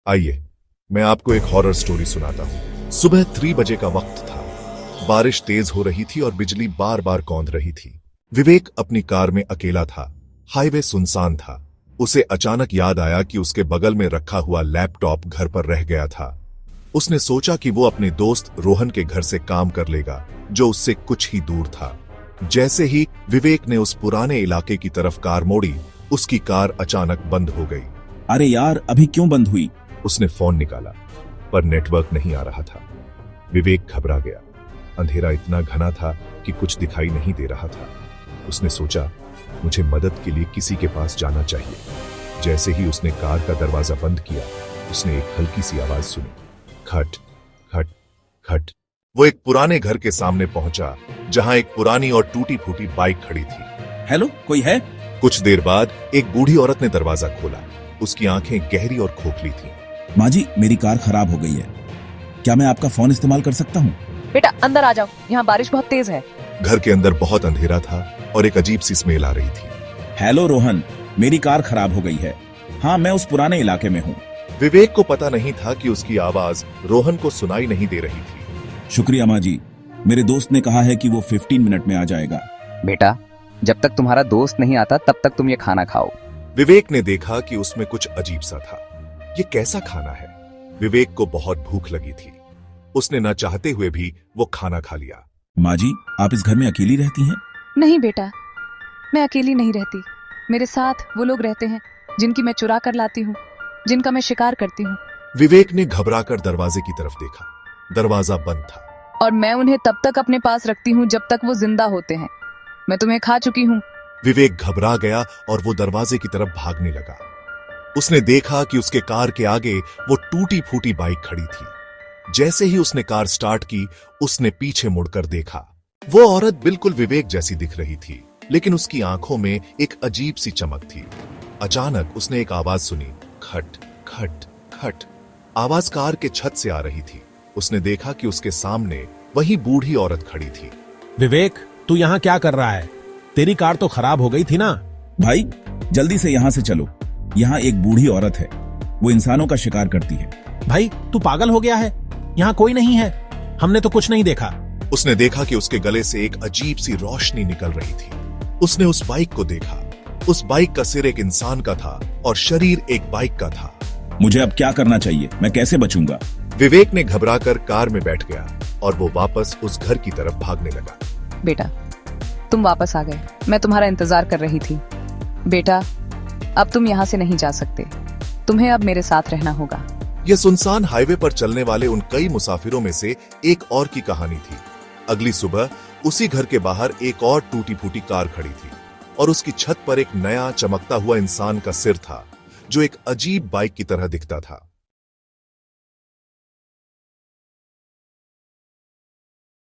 आइए मैं आपको एक हॉरर स्टोरी सुनाता हूँ। सुबह 3 बजे का वक्त था। बारिश तेज हो रही थी और बिजली बार बार कौंध रही थी। विवेक अपनी कार में अकेला था। हाईवे सुनसान था। उसे अचानक याद आया कि उसके बगल में रखा हुआ लैपटॉप घर पर रह गया था। उसने सोचा कि वो अपने दोस्त रोहन के घर से काम कर लेगा, जो उससे कुछ ही दूर था। जैसे ही विवेक ने उस पुराने इलाके की तरफ कार मोड़ी, उसकी कार अचानक बंद हो गई। अरे यार, अभी क्यों बंद हुई? उसने फोन निकाला, पर नेटवर्क नहीं आ रहा था। विवेक घबरा गया। अंधेरा इतना घना था कि कुछ दिखाई नहीं दे रहा था। उसने सोचा, मुझे मदद के लिए किसी के पास जाना चाहिए। जैसे ही उसने कार का दरवाजा बंद किया, उसने एक हल्की सी आवाज सुनी, खट खट खट। वो एक पुराने घर के सामने पहुंचा, जहां एक पुरानी और टूटी फूटी बाइक खड़ी थी। हेलो, कोई है? कुछ देर बाद एक बूढ़ी औरत ने दरवाजा खोला। उसकी आंखें गहरी और खोखली थीं। माँ जी, मेरी कार खराब हो गई है। क्या मैं आपका फोन इस्तेमाल कर सकता हूँ? बेटा अंदर आ जाओ, यहाँ बारिश बहुत तेज है। घर के अंदर बहुत अंधेरा था और एक अजीब सी स्मेल आ रही थी। हेलो रोहन, मेरी कार खराब हो गई है। हाँ, मैं उस पुराने इलाके में हूँ। विवेक को पता नहीं था कि उसकी आवाज रोहन को सुनाई नहीं दे रही थी। शुक्रिया माँ जी, मेरे दोस्त ने कहा है कि वो 15 मिनट में आ जाएगा। बेटा, जब तक तुम्हारा दोस्त नहीं आता तब तक तुम ये खाना खाओ। विवेक ने देखा कि उसमें कुछ अजीब सा था। ये कैसा खाना है? विवेक को बहुत भूख लगी थी। उसने न चाहते हुए भी वो खाना खा लिया। माँ जी, आप इस घर में अकेली रहती हैं? नहीं बेटा, मैं अकेली नहीं रहती। मेरे साथ वो लोग रहते हैं जिनकी मैं चुरा कर लाती हूँ, जिनका मैं शिकार करती हूँ। विवेक ने घबराकर दरवाजे की तरफ देखा। दरवाजा बंद था। और मैं उन्हें तब तक अपने पास रखती हूँ जब तक वो जिंदा होते हैं। मैं तुम्हें खा चुकी हूँ। विवेक घबरा गया और वो दरवाजे की तरफ भागने लगा। उसने देखा कि उसके कार के आगे वो टूटी फूटी बाइक खड़ी थी। जैसे ही उसने कार स्टार्ट की, उसने पीछे मुड़कर देखा। वो औरत बिल्कुल विवेक जैसी दिख रही थी, लेकिन उसकी आंखों में एक अजीब सी चमक थी। अचानक उसने एक आवाज सुनी, खट खट खट। आवाज कार के छत से आ रही थी। उसने देखा कि उसके सामने वही बूढ़ी औरत खड़ी थी। विवेक, तू यहाँ क्या कर रहा है? तेरी कार तो खराब हो गई थी ना? भाई, जल्दी से यहाँ से चलो। यहाँ एक बूढ़ी औरत है, वो इंसानों का शिकार करती है। भाई, तू पागल हो गया है? यहाँ कोई नहीं है। हमने तो कुछ नहीं देखा। उसने देखा कि उसके गले से एक अजीब सी रोशनी निकल रही थी। उसने उस बाइक को देखा। उस बाइक का सिर एक इंसान का था और शरीर एक बाइक का था। मुझे अब क्या करना चाहिए? मैं कैसे बचूंगा? विवेक ने घबराकर कार में बैठ गया और वो वापस उस घर की तरफ भागने लगा। बेटा, तुम वापस आ गए। मैं तुम्हारा इंतजार कर रही थी। बेटा, अब तुम यहाँ से नहीं जा सकते। तुम्हें अब मेरे साथ रहना होगा। यह सुनसान हाईवे पर चलने वाले उन कई मुसाफिरों में से एक और की कहानी थी। अगली सुबह उसी घर के बाहर एक और टूटी फूटी कार खड़ी थी और उसकी छत पर एक नया चमकता हुआ इंसान का सिर था, जो एक अजीब बाइक की तरह दिखता था।